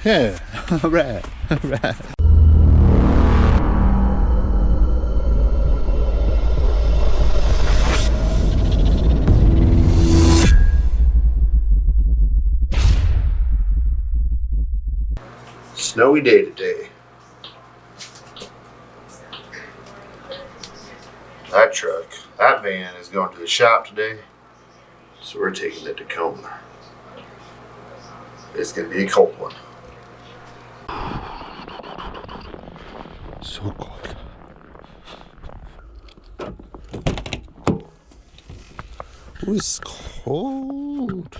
Yeah, alright, alright. Snowy day today. That truck, that van is going to the shop today, so we're taking it to Tacoma. It's gonna be a cold one. So cold. Oh, it's cold.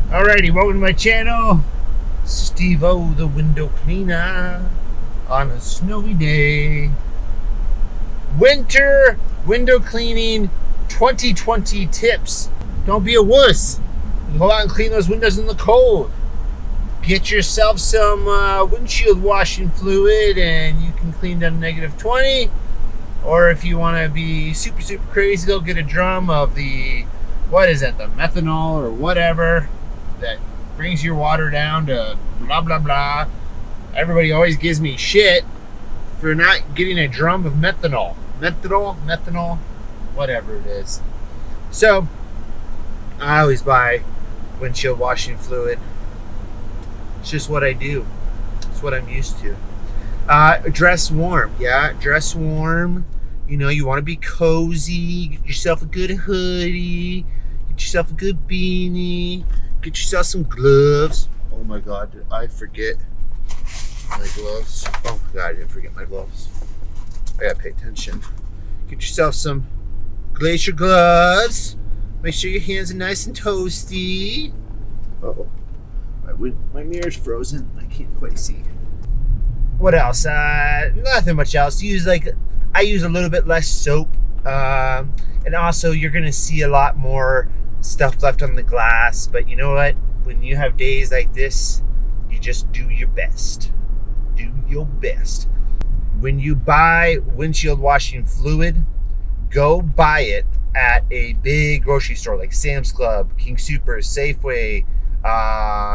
Alrighty, welcome to my channel. SteveO the window cleaner on a snowy day. Winter window cleaning 2020 tips. Don't be a wuss. Go out and clean those windows in the cold. Get yourself some windshield washing fluid and you can clean down to -20. Or if you want to be super crazy, go get a drum of the, what is it, the methanol or whatever that brings your water down to blah blah blah. Everybody always gives me shit for not getting a drum of methanol, whatever it is. So I always buy windshield washing fluid. It's just what I do. It's what I'm used to. Dress warm. Yeah, dress warm. You know, you want to be cozy. Get yourself a good hoodie. Get yourself a good beanie. Get yourself some gloves. Oh my God, did I forget my gloves? Oh my God, I didn't forget my gloves. I gotta pay attention. Get yourself some glacier gloves. Make sure your hands are nice and toasty. Uh-oh, my mirror's frozen. I can't quite see. What else? Nothing much else. I use a little bit less soap, and also you're gonna see a lot more stuff left on the glass. But you know what? When you have days like this, you just do your best. Do your best. When you buy windshield washing fluid, go buy it at a big grocery store like Sam's Club, King Soopers, Safeway,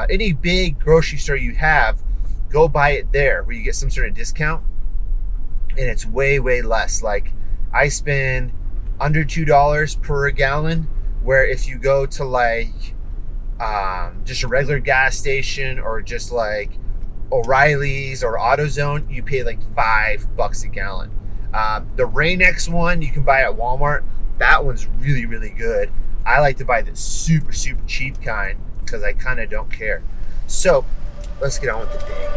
any big grocery store you have. Go buy it there where you get some sort of discount, and it's way less. Like, I spend under $2 per gallon, where if you go to like just a regular gas station or just like O'Reilly's or AutoZone, you pay like $5 a gallon. The Rain-X one you can buy at Walmart. That one's really good. I like to buy the super cheap kind because I kind of don't care. So let's get on with the day.